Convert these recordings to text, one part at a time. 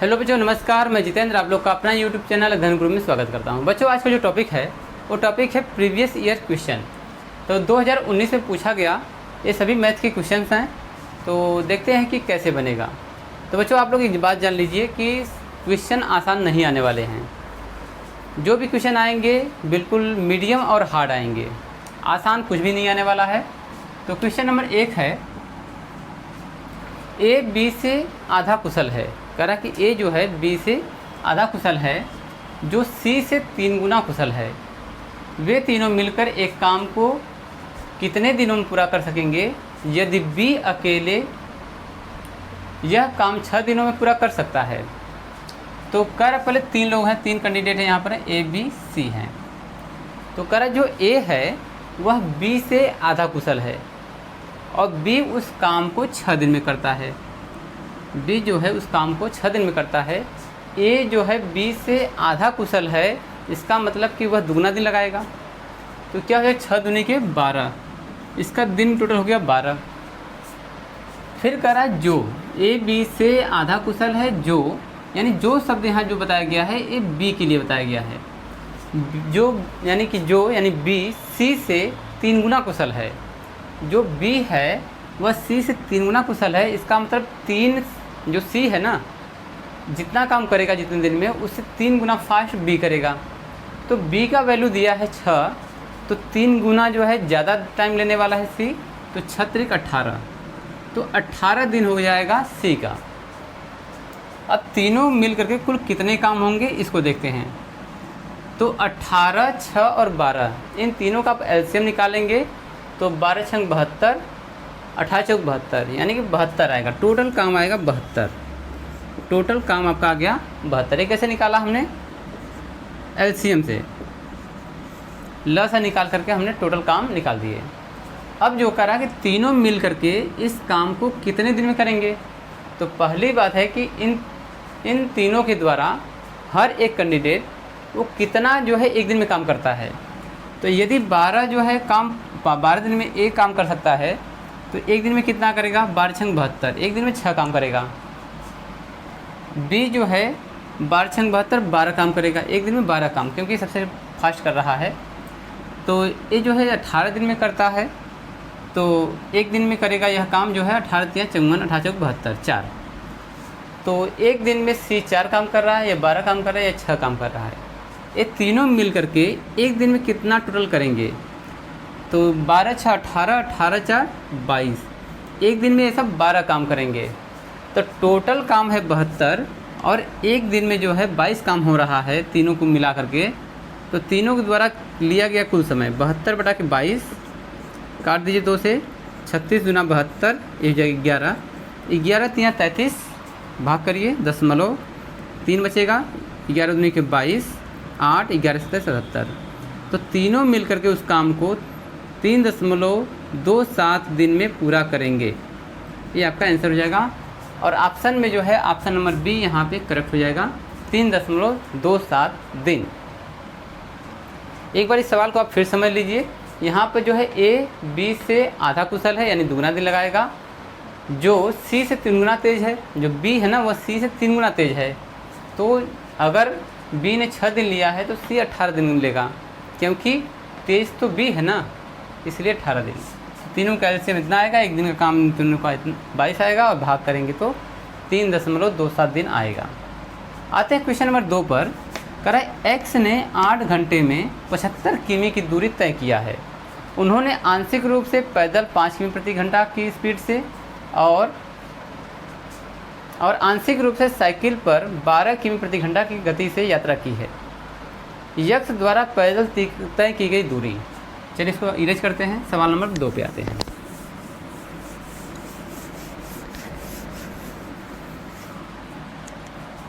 Hello बच्चों, नमस्कार। मैं जितेंद्र आप लोग का अपना यूट्यूब चैनल अध्ययन गुरु में स्वागत करता हूं। बच्चों, आज का जो टॉपिक है वो टॉपिक है प्रीवियस ईयर क्वेश्चन। तो 2019 में पूछा गया ये सभी मैथ के क्वेश्चंस हैं। तो देखते हैं कि कैसे बनेगा। तो बच्चों, आप लोग एक बात जान लीजिए कि क्वेश्चन आसान नहीं आने वाले हैं। जो भी क्वेश्चन आएंगे बिल्कुल मीडियम और हार्ड आएंगे, आसान कुछ भी नहीं आने वाला है। तो क्वेश्चन नंबर 1 है, ए बी से आधा कुशल है। कह रहा कि ए जो है बी से आधा कुशल है, जो सी से 3 गुना कुशल है। वे तीनों मिलकर एक काम को कितने दिनों में पूरा कर सकेंगे यदि बी अकेले यह काम 6 दिनों में पूरा कर सकता है। तो कह रहा पहले 3 लोग हैं, 3 कैंडिडेट हैं यहाँ पर, ए बी सी हैं। तो कह रहा जो ए है वह बी से आधा कुशल है और बी उस काम को 6 दिन में करता है। बी जो है उस काम को 6 दिन में करता है। ए जो है बी से आधा कुशल है, इसका मतलब कि वह दुगना दिन लगाएगा। तो क्या हो जाएगा, 6 दूनी के 12, इसका दिन टोटल हो गया 12। फिर कह रहा जो ए बी से आधा कुशल है, जो यानी जो शब्द यहाँ जो बताया गया है ये बी के लिए बताया गया है। जो यानी कि जो यानी बी सी से 3 गुना कुशल है। जो बी है वह सी से 3 गुना कुशल है, इसका मतलब 3 जो सी है ना, जितना काम करेगा जितने दिन में उससे 3 गुना फास्ट बी करेगा। तो बी का वैल्यू दिया है 6, तो 3 गुना जो है ज़्यादा टाइम लेने वाला है सी, तो 6 त्रिक 18, तो 18 दिन हो जाएगा सी का। अब तीनों मिल करके कुल कितने काम होंगे इसको देखते हैं। तो 18, 6 और 12 इन तीनों का आप एलसीएम निकालेंगे तो 12 छंग 72, 18 चौक 72, यानी कि 72 आएगा। टोटल काम आएगा 72। टोटल काम आपका आ गया 72। ये कैसे निकाला हमने? एलसीएम से ल से निकाल करके हमने टोटल काम निकाल दिए। अब जो करा कि तीनों मिल करके इस काम को कितने दिन में करेंगे। तो पहली बात है कि इन तीनों के द्वारा हर एक कैंडिडेट वो कितना जो है एक दिन में काम करता है। तो यदि 12 जो है काम 12 दिन में एक काम कर सकता है, तो एक दिन में कितना करेगा? 12 छंग 72, एक दिन में 6 काम करेगा। बी जो है 12 छंग 72 12 काम करेगा, एक दिन में 12 काम, क्योंकि सबसे फास्ट कर रहा है। तो ये जो है 18 दिन में करता है, तो एक दिन में करेगा यह काम जो है 18 तिया 54, 18 चौक 72, 4। तो एक दिन में सी 4 काम कर रहा है, या 12 काम कर रहा है, या 6 काम कर रहा है। ये तीनों मिल करके एक दिन में कितना टोटल करेंगे? तो 12 6 18, 18 4 22, एक दिन में ये सब 12 काम करेंगे। तो टोटल काम है 72 और एक दिन में जो है 22 काम हो रहा है तीनों को मिला करके। तो तीनों के द्वारा लिया गया कुल समय 72 बटा के 22, काट दीजिए 2 से, 36 दूना 72, एक जगह 11, 11 तिया 33, भाग करिए 0.3 बचेगा, 11 दूनी के 22, 8, 11 7 77। तो तीनों मिल करके उस काम को 3.27 दिन में पूरा करेंगे। ये आपका आंसर हो जाएगा। और ऑप्शन में जो है ऑप्शन नंबर बी यहाँ पे करेक्ट हो जाएगा, 3.27 दिन। एक बार इस सवाल को आप फिर समझ लीजिए। यहाँ पे जो है ए बी से आधा कुशल है, यानी दुगना दिन लगाएगा। जो सी से 3 गुना तेज है, जो बी है ना वह सी से 3 गुना तेज है। तो अगर बी ने 6 दिन लिया है तो सी 18 दिन लेगा, क्योंकि तेज तो बी है ना, इसलिए 18 दिन। तीनों का एलसीएम इतना आएगा, एक दिन का काम तीनों का 22 आएगा, और भाग करेंगे तो 3.27 दिन आएगा। आते हैं क्वेश्चन नंबर 2 पर। कह रहा है एक्स ने 8 घंटे में 75 किमी की दूरी तय किया है। उन्होंने आंशिक रूप से पैदल 5 किमी प्रति घंटा की स्पीड से और आंशिक रूप से साइकिल पर 12 किमी प्रति घंटा की गति से यात्रा की है। यक्स द्वारा पैदल तय की गई दूरी। चलिए इसको इरेज करते हैं, सवाल नंबर 2 पे आते हैं।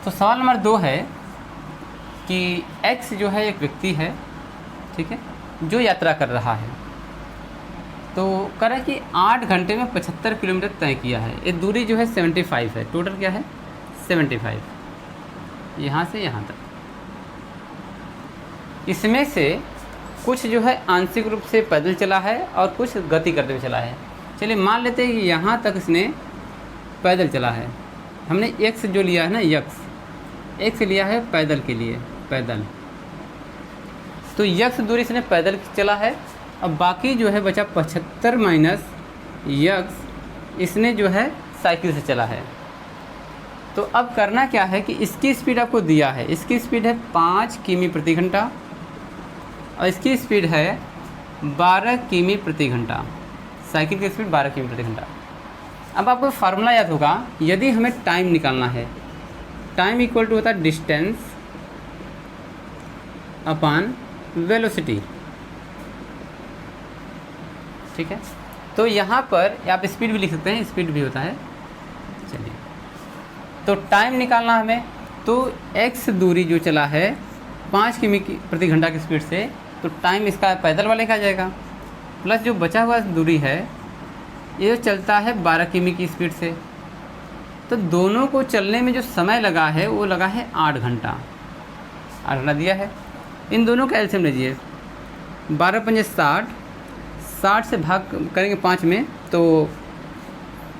तो सवाल नंबर 2 है कि एक्स जो है एक व्यक्ति है, ठीक है, जो यात्रा कर रहा है। तो कह रहा है कि 8 घंटे में 75 किलोमीटर तय किया है। ये दूरी जो है 75 है। टोटल क्या है? 75, यहाँ से यहाँ तक। इसमें से कुछ जो है आंशिक रूप से पैदल चला है और कुछ गति करते हुए चला है। चलिए मान लेते हैं कि यहाँ तक इसने पैदल चला है। हमने एक्स जो लिया है ना, यक्स x लिया है पैदल के लिए, पैदल। तो x दूरी इसने पैदल चला है। अब बाकी जो है बचा 75 माइनस x इसने जो है साइकिल से चला है। तो अब करना क्या है कि इसकी स्पीड आपको दिया है, इसकी स्पीड है 5 किमी प्रति घंटा और इसकी स्पीड है 12 किमी प्रति घंटा। साइकिल की स्पीड 12 किमी प्रति घंटा। अब आपको फार्मूला याद होगा, यदि हमें टाइम निकालना है, टाइम इक्वल टू होता है डिस्टेंस अपॉन वेलोसिटी, ठीक है। तो यहाँ पर आप स्पीड भी लिख सकते हैं, स्पीड भी होता है। चलिए, तो टाइम निकालना हमें, तो x दूरी जो चला है 5 किमी प्रति घंटा की स्पीड से, तो टाइम इसका पैदल वाले का आ जाएगा, प्लस जो बचा हुआ दूरी है ये जो चलता है 12 किमी की स्पीड से। तो दोनों को चलने में जो समय लगा है वो लगा है 8 घंटा। 8 घंटा दिया है। इन दोनों का एलसीएम लीजिए, 12 पंजे 60, 60 से भाग करेंगे 5 में, तो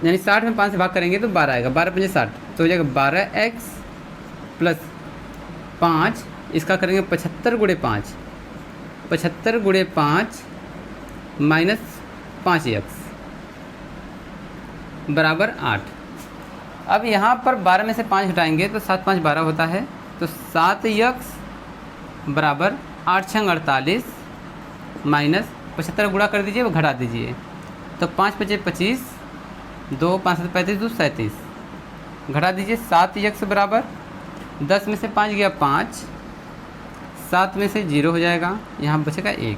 यानी 60 में 5 से भाग करेंगे तो 12 आएगा। 12 पंजे 60, तो हो जाएगा 12x प्लस 5, इसका करेंगे 75 गुणे 5, 75 गुणे 5 माइनस 5x बराबर 8। अब यहाँ पर 12 में से 5 घटाएंगे तो 7 5 12 होता है, तो 7x बराबर 8 छंग 48 माइनस 75 गुणा कर दीजिए, वो घटा दीजिए, तो 5 पचे 25, 2 5 7 35, 2 37 घटा दीजिए। 7x बराबर 10 में से 5 गया 5, 7 में से 0 हो जाएगा, यहाँ बचेगा 1,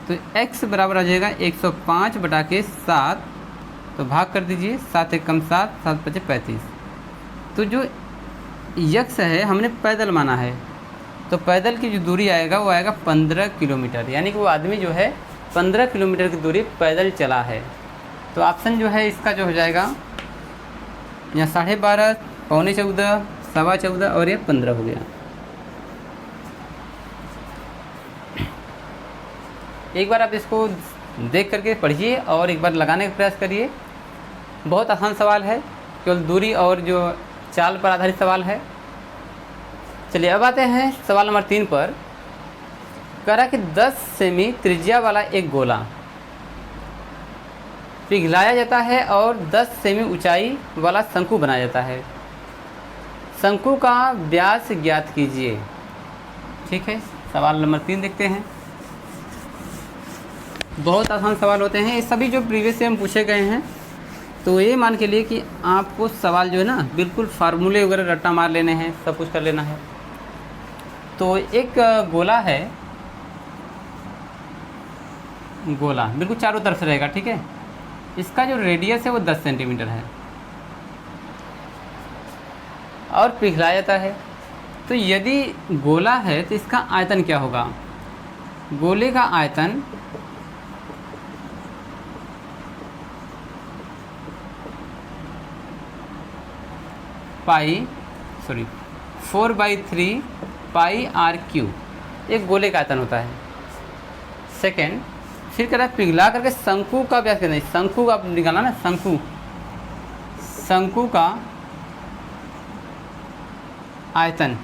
तो x बराबर आ जाएगा 105 बटा के 7, तो भाग कर दीजिए, 7 1 कम 7, 7 पचे 35। तो जो x है हमने पैदल माना है, तो पैदल की जो दूरी आएगा वो आएगा 15 किलोमीटर, यानी कि वो आदमी जो है 15 किलोमीटर की दूरी पैदल चला है। तो ऑप्शन जो है इसका जो हो जाएगा यहाँ 12.5, पौने 14, सवा 14 और ये 15 हो गया। एक बार आप इसको देख करके पढ़िए और एक बार लगाने का प्रयास करिए। बहुत आसान सवाल है, केवल दूरी और जो चाल पर आधारित सवाल है। चलिए अब आते हैं सवाल नंबर 3 पर। कह रहा कि 10 सेमी त्रिज्या वाला एक गोला पिघलाया जाता है और 10 सेमी ऊंचाई वाला शंकु बनाया जाता है। शंकु का व्यास ज्ञात कीजिए। ठीक है, सवाल नंबर 3 देखते हैं। बहुत आसान सवाल होते हैं ये सभी, जो प्रीवियस से हम पूछे गए हैं। तो ये मान के लिए कि आपको सवाल जो है ना बिल्कुल फार्मूले वगैरह रट्टा मार लेने हैं, सब कुछ कर लेना है। तो एक गोला है, गोला बिल्कुल चारों तरफ से रहेगा, ठीक है। इसका जो रेडियस है वो 10 सेंटीमीटर है और पिघलाया जाता है। तो यदि गोला है तो इसका आयतन क्या होगा? गोले का आयतन पाई 4/3 पाई आर क्यू, एक गोले का आयतन होता है। सेकेंड, फिर कह रहा है पिघला करके शंकु का व्यास कितना है। शंकु का आप निकालना ना, शंकु का आयतन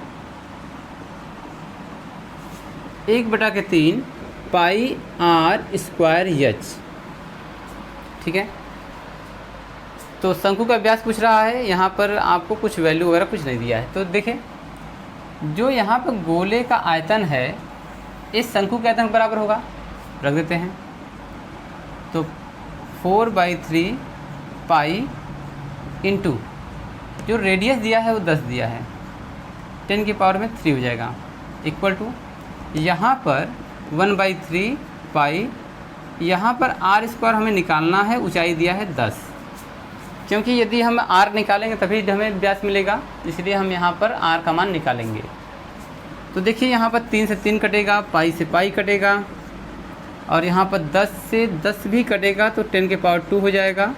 1/3 पाई आर स्क्वायर एच, ठीक है। तो शंकु का व्यास पूछ रहा है, यहाँ पर आपको कुछ वैल्यू वगैरह कुछ नहीं दिया है। तो देखें, जो यहाँ पर गोले का आयतन है इस शंकु के आयतन के बराबर होगा, रख देते हैं। तो 4/3 पाई इंटू जो रेडियस दिया है वो 10 दिया है, 10 की पावर में 3 हो जाएगा, इक्वल टू यहाँ पर 1/3 पाई, यहाँ पर आर स्क्वायर हमें निकालना है, ऊंचाई दिया है 10, क्योंकि यदि हम आर निकालेंगे तभी हमें व्यास मिलेगा, इसलिए हम यहाँ पर आर का मान निकालेंगे। तो देखिए यहाँ पर 3 से 3 कटेगा, पाई से पाई कटेगा, और यहाँ पर 10 से 10 भी कटेगा, तो 10 के पावर 2 हो जाएगा।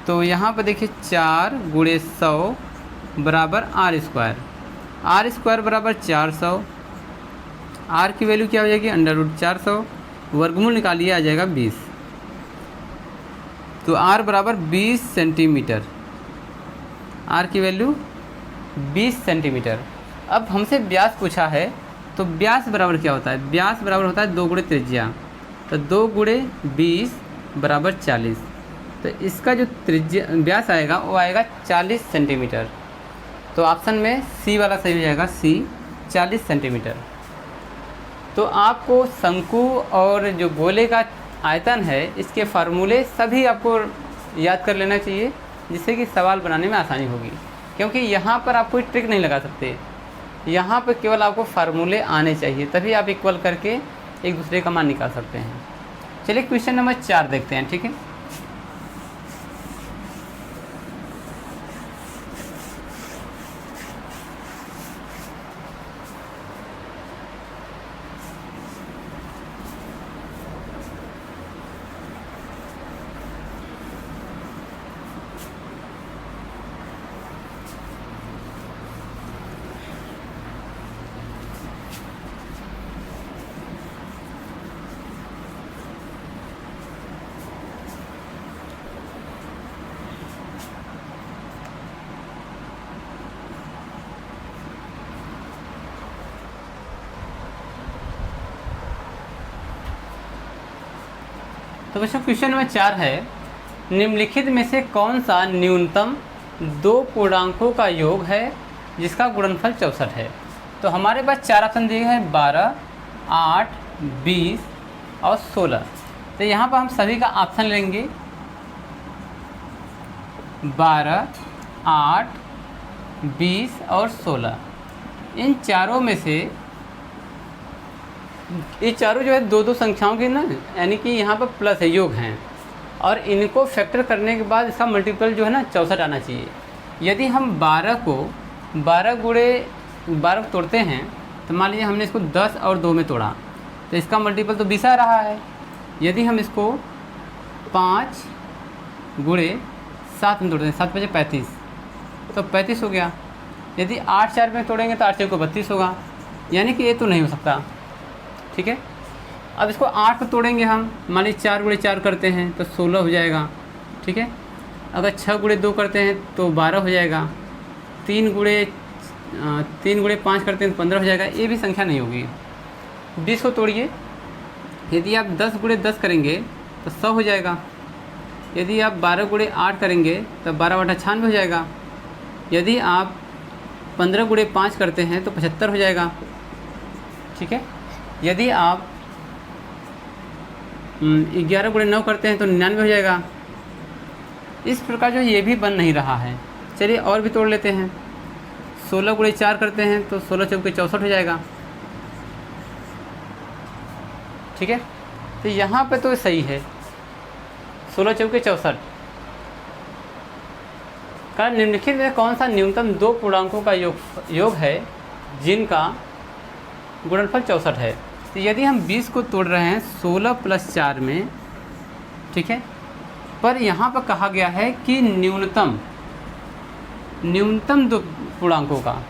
तो यहाँ पर देखिए 4 गुणे 100 बराबर आर स्क्वायर, आर स्क्वायर बराबर 400। आर की वैल्यू क्या हो जाएगी? √400, वर्गमूल निकालिए, आ जाएगा 20। तो आर बराबर 20 सेंटीमीटर, आर की वैल्यू 20 सेंटीमीटर। अब हमसे व्यास पूछा है, तो व्यास बराबर क्या होता है? व्यास बराबर होता है 2 गुणे त्रिज्या, तो 2 गुणे 20 बराबर 40। तो इसका जो त्रिज्या व्यास आएगा वो आएगा 40 सेंटीमीटर। तो ऑप्शन में सी वाला सही हो जाएगा, सी 40 सेंटीमीटर। तो आपको शंकु और जो गोले का आयतन है इसके फार्मूले सभी आपको याद कर लेना चाहिए, जिससे कि सवाल बनाने में आसानी होगी। क्योंकि यहाँ पर आप कोई ट्रिक नहीं लगा सकते, यहाँ पर केवल आपको फार्मूले आने चाहिए, तभी आप इक्वल करके एक दूसरे का मान निकाल सकते हैं। चलिए क्वेश्चन नंबर 4 देखते हैं, ठीक है। तो बच्चों क्वेश्चन नंबर 4 है, निम्नलिखित में से कौन सा न्यूनतम 2 पूर्णांकों का योग है जिसका गुणनफल 64 है। तो हमारे पास 4 ऑप्शन दिए हैं, 12, 8, 20 और 16। तो यहाँ पर हम सभी का ऑप्शन लेंगे, 12, 8, 20 और 16। इन चारों में से ये चारों जो है 2-2 संख्याओं की ना, यानी कि यहाँ पर प्लस है, योग हैं, और इनको फैक्टर करने के बाद इसका मल्टीपल जो है ना 64 आना चाहिए। यदि हम 12 को 12 गुणे 12 तोड़ते हैं, तो मान लीजिए हमने इसको 10 और 2 में तोड़ा, तो इसका मल्टीपल तो 20 आ रहा है। यदि हम इसको 5 गुणे 7 में तोड़ते हैं, 7 बजे 35, तो 35 हो गया। यदि 8 4 में तोड़ेंगे तो 8 4 को 32 होगा, यानी कि ये तो नहीं हो सकता, ठीक है। अब इसको 8 को तोड़ेंगे हम, मान लीजिए 4 गुणे 4 करते हैं तो 16 हो जाएगा, ठीक है। अगर 6 गुणे 2 करते हैं तो 12 हो जाएगा, 3 गुणे 5 करते हैं तो 15 हो जाएगा, ये भी संख्या नहीं होगी। 20 को तोड़िए, यदि आप 10 गुणे 10 करेंगे तो 100 हो जाएगा। यदि आप 12 गुणे 8 करेंगे तो 12 बटा 96 हो जाएगा। यदि आप 15 गुणे 5 करते हैं तो 75 हो जाएगा, ठीक है। यदि आप 11 गुणे 9 करते हैं तो 99 हो जाएगा। इस प्रकार जो ये भी बन नहीं रहा है। चलिए और भी तोड़ लेते हैं, 16 गुणे 4 करते हैं तो 16 चौके 64 हो जाएगा, ठीक है। तो यहाँ पे तो सही है, 16 चौके 64 का निम्नलिखित में कौन सा न्यूनतम 2 पूर्णांकों का योग है जिनका गुणनफल 64 है। तो यदि हम 20 को तोड़ रहे हैं 16 + 4 में, ठीक है, पर यहाँ पर कहा गया है कि न्यूनतम 2 पूर्णांकों का,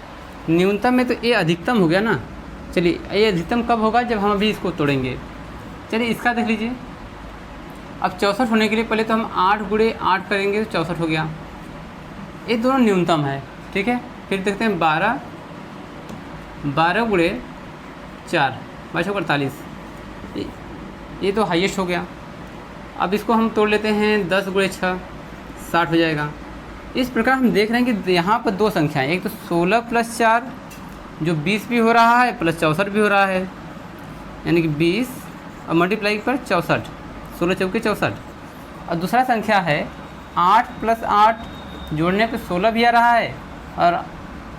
न्यूनतम में तो ये अधिकतम हो गया ना। चलिए ये अधिकतम कब होगा, जब हम अभी इसको तोड़ेंगे। चलिए इसका देख लीजिए, अब 64 होने के लिए पहले तो हम 8 गुणे 8 करेंगे तो 64 हो गया, ये दोनों न्यूनतम है, ठीक है। फिर देखते हैं 12 गुणे 4 48, ये तो हाईएस्ट हो गया। अब इसको हम तोड़ लेते हैं 10 गुणे 6 60 हो जाएगा। इस प्रकार हम देख रहे हैं कि यहाँ पर 2 संख्याएं, एक तो 16 + 4 जो 20 भी हो रहा है प्लस 64 भी हो रहा है, यानी कि 20 और मल्टीप्लाई पर 64, 16 चौके 64। और दूसरा संख्या है 8 + 8 जोड़ने पे 16 भी आ रहा है और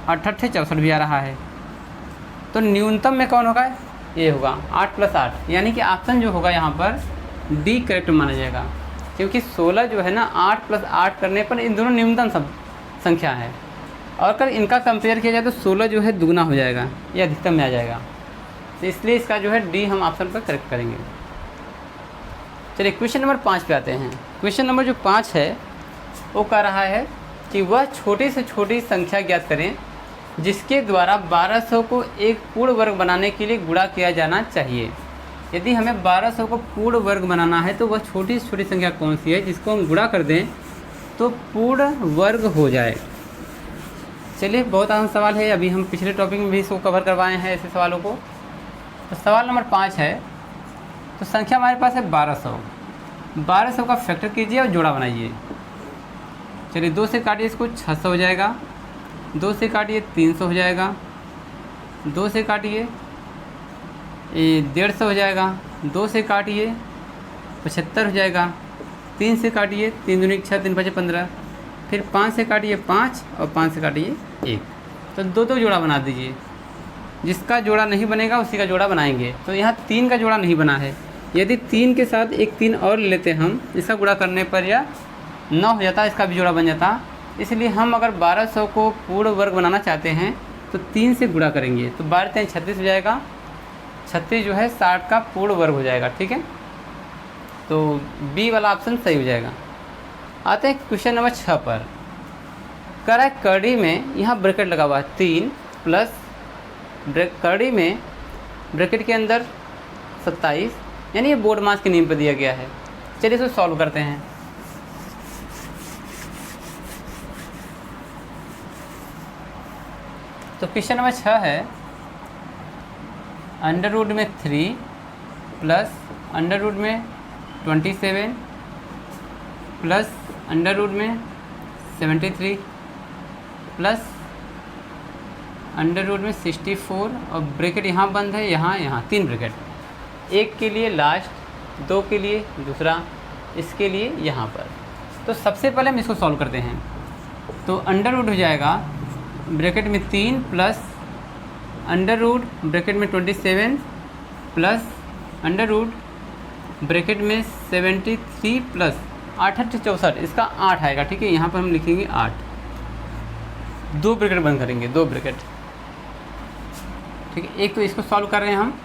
8 8 64 भी आ रहा है। तो न्यूनतम में कौन होगा, ये होगा 8 + 8, यानी कि ऑप्शन जो होगा यहाँ पर डी करेक्ट माना जाएगा, क्योंकि 16 जो है ना 8 + 8 करने पर इन दोनों न्यूनतम सब संख्या है, और अगर इनका कंपेयर किया जाए तो 16 जो है दुगना हो जाएगा, ये अधिकतम में आ जाएगा। तो इसलिए इसका जो है डी हम ऑप्शन पर करेक्ट करेंगे। चलिए क्वेश्चन नंबर 5 पे आते हैं। क्वेश्चन नंबर जो 5 है वो कह रहा है कि वह छोटी से छोटी संख्या ज्ञात करें जिसके द्वारा 1200 को एक पूर्ण वर्ग बनाने के लिए गुणा किया जाना चाहिए। यदि हमें 1200 को पूर्ण वर्ग बनाना है तो वह छोटी से छोटी संख्या कौन सी है जिसको हम गुणा कर दें तो पूर्ण वर्ग हो जाए। चलिए, बहुत आसान सवाल है, अभी हम पिछले टॉपिक में भी इसको कवर करवाए हैं ऐसे सवालों को। तो सवाल नंबर 5 है, तो संख्या हमारे पास है 1200। 1200 का फैक्टर कीजिए और जोड़ा बनाइए। चलिए, 2 से काटिए इसको 600 हो जाएगा, 2 से काटिए 300 हो जाएगा, 2 से काटिए 150 हो जाएगा, 2 से काटिए 75 हो जाएगा, 3 से काटिए 3 दूनी 6, 3 5 15, फिर 5 से काटिए 5 और 5 से काटिए 1। तो दो जोड़ा बना दीजिए। जिसका जोड़ा नहीं बनेगा उसी का जोड़ा बनाएंगे। तो यहाँ 3 का जोड़ा नहीं बना है। यदि 3 के साथ एक 3 और लेते हम, इसका गुणा करने पर यह 9 हो जाता, इसका भी जोड़ा बन जाता। इसलिए हम अगर 1200 को पूर्ण वर्ग बनाना चाहते हैं तो 3 से गुणा करेंगे, तो 12 3 36 हो जाएगा। 36 जो है 60 का पूर्ण वर्ग हो जाएगा। ठीक है, तो बी वाला ऑप्शन सही हो जाएगा। आते हैं क्वेश्चन नंबर 6 पर। कह रहा है कड़ी में, यहाँ ब्रैकेट लगा हुआ है 3 प्लस कड़ी में ब्रैकेट के अंदर 27, यानी ये बोर्ड मास के नियम पर दिया गया है। चलिए इसको सॉल्व करते हैं। तो क्वेश्चन नंबर 6 है, अंडर रूट में 3 प्लस अंडर रूट में 27 प्लस अंडर रूट में 73 प्लस अंडर रूट में 64 और ब्रैकेट यहाँ बंद है, यहाँ 3 ब्रैकेट, एक के लिए लास्ट, 2 के लिए दूसरा, इसके लिए यहाँ पर। तो सबसे पहले हम इसको सॉल्व करते हैं। तो अंडर रूट हो जाएगा ब्रैकेट में 3 प्लस अंडर रूट ब्रैकेट में 27 प्लस अंडर रूट ब्रैकेट में 73 प्लस 8 8 64, इसका 8 आएगा। ठीक है, यहाँ पर हम लिखेंगे 8, 2 ब्रैकेट बंद करेंगे, 2 ब्रैकेट। ठीक है, एक तो इसको सॉल्व कर रहे हैं हम,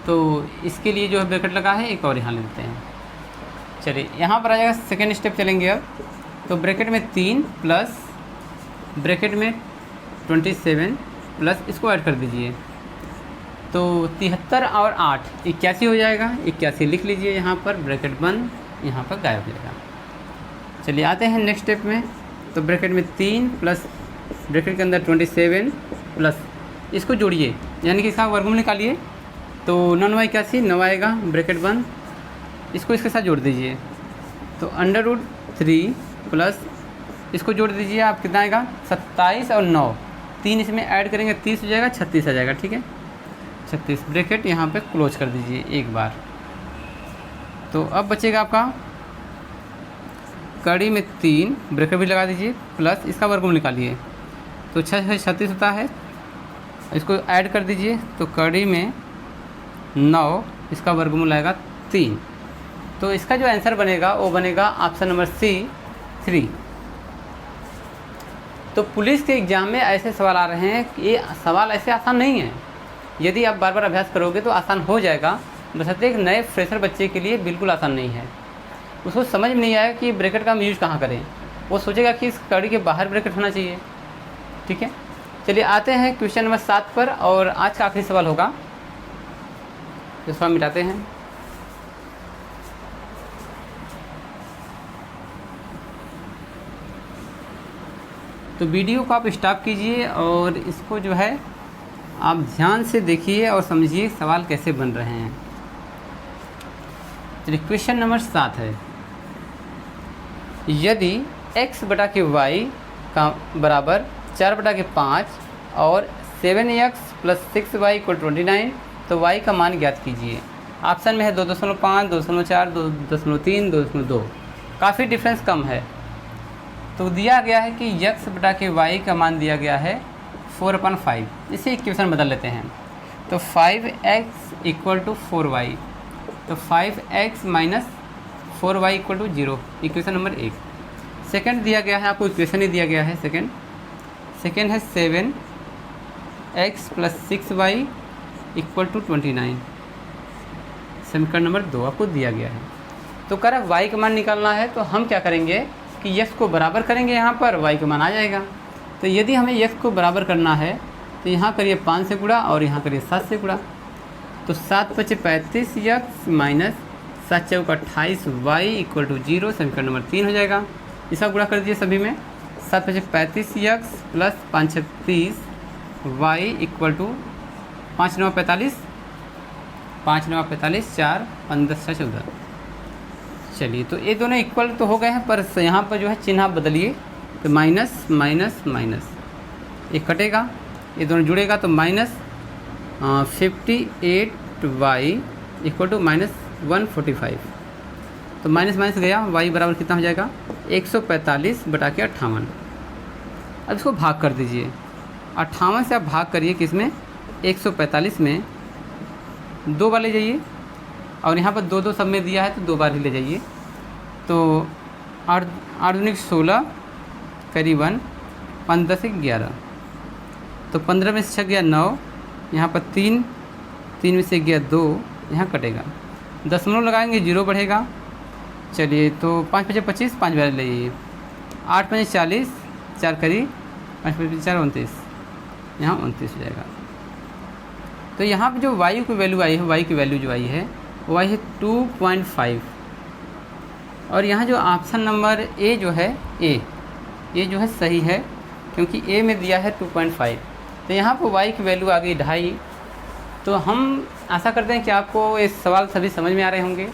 तो इसके लिए जो है ब्रैकेट लगा है, एक और यहाँ लेते हैं। चलिए, यहाँ पर आ जाएगा, सेकेंड स्टेप चलेंगे अब। तो ब्रैकेट में 3 प्लस ब्रैकेट में 27 प्लस इसको ऐड कर दीजिए, तो 73 और 8 81 हो जाएगा। 81 लिख लीजिए यहाँ पर, ब्रैकेट बंद, यहाँ पर गायब हो जाएगा। चलिए आते हैं नेक्स्ट स्टेप में। तो ब्रैकेट में 3 प्लस ब्रैकेट के अंदर 27 प्लस इसको जोड़िए, यानी कि इसका वर्गमूल निकालिए। तो 9 9 81, 9 आएगा, ब्रैकेट बंद, इसको इसके साथ जोड़ दीजिए। तो अंडर रूट 3 प्लस इसको जोड़ दीजिए, आप कितना आएगा 27 और 9, 3 इसमें ऐड करेंगे 30 हो जाएगा, 36 आ जाएगा। ठीक है, 36 ब्रैकेट यहाँ पे क्लोज कर दीजिए एक बार। तो अब बचेगा आपका कड़ी में 3 ब्रैकेट भी लगा दीजिए प्लस इसका वर्गमूल निकालिए। तो 6 36 होता है, इसको ऐड कर दीजिए। तो कड़ी में 9, इसका वर्गमूल आएगा 3। तो इसका जो आंसर बनेगा वो बनेगा ऑप्शन नंबर सी 3। तो पुलिस के एग्ज़ाम में ऐसे सवाल आ रहे हैं कि ये सवाल ऐसे आसान नहीं है। यदि आप बार बार अभ्यास करोगे तो आसान हो जाएगा, बशर्ते एक नए फ्रेशर बच्चे के लिए बिल्कुल आसान नहीं है। उसको समझ में नहीं आएगा कि ब्रैकेट का हम यूज कहाँ करें, वो सोचेगा कि इस कड़ी के बाहर ब्रैकेट होना चाहिए। ठीक है, चलिए आते हैं क्वेश्चन नंबर 7 पर, और आज का आखिरी सवाल होगा, इसको मिटाते हैं। तो वीडियो को आप स्टॉप कीजिए और इसको जो है आप ध्यान से देखिए और समझिए सवाल कैसे बन रहे हैं। चलिए क्वेश्चन नंबर 7 है, यदि x बटा के y का बराबर 4 बटा के 5 और 7x प्लस 6y इक्वल 29, तो y का मान ज्ञात कीजिए। ऑप्शन में है 2.5, 2.4, 2.3, 2.2। काफ़ी डिफरेंस कम है। तो दिया गया है कि x बटा के y का मान दिया गया है 4/5। इसे इक्वेशन बदल लेते हैं। तो 5x इक्वल टू 4y, तो 5x minus 4y equal to 0, equation number 1। Second दिया गया है, आपको इक्वेशन ही दिया गया है सेकंड है 7x plus 6y equal to 29, समीकरण नंबर 2 आपको दिया गया है। तो कह रहा है y का मान निकालना है, तो हम क्या करेंगे कि x को बराबर करेंगे, यहाँ पर y का मान आ जाएगा। तो यदि हमें x को बराबर करना है तो यहाँ करिए 5 से गुणा और यहाँ करिए 7 से गुणा। तो 7 × 5 = 35x minus 7 × 4 = 28y equal to 0, समीकरण नंबर 3 हो जाएगा। इसका गुणा कर दीजिए सभी में, 7 5 35 x plus 5 6 30 y equal to 5 9 45 5 9 45 4 15 6 14। चलिए तो ये दोनों इक्वल तो हो गए हैं, पर यहाँ पर जो है चिन्ह आप बदलिए, तो माइनस माइनस माइनस ये कटेगा, ये दोनों जुड़ेगा तो minus 58 y equal to minus 145। तो माइनस माइनस गया, वाई बराबर कितना हो जाएगा 145 बटा के 58। अब इसको भाग कर दीजिए, 58 से आप भाग करिए किसमें 145 में, 2 बार ले जाइए, और यहाँ पर 2 2 सब में दिया है तो 2 बार ही ले जाइए। तो 8 दूनी 16 करीबन 15 से 11, तो 15 में से 6 गया 9, यहाँ पर 3 में से गया 2, यहाँ कटेगा, दशमलव लगाएंगे 0 बढ़ेगा। चलिए तो 5 5 25 5 बार ले जाइए, 8 5 40 4 करीब 5 5 4 29, यहाँ 29 हो जाएगा। तो यहाँ पे जो वायु की वैल्यू आई है, वाई की वैल्यू जो आई है वो आई है 2.5। और यहाँ जो ऑप्शन नंबर ए जो है ए जो है सही है, क्योंकि ए में दिया है 2.5। तो यहाँ पर वाई की वैल्यू आ गई 2.5। तो हम आशा करते हैं कि आपको ये सवाल सभी समझ में आ रहे होंगे।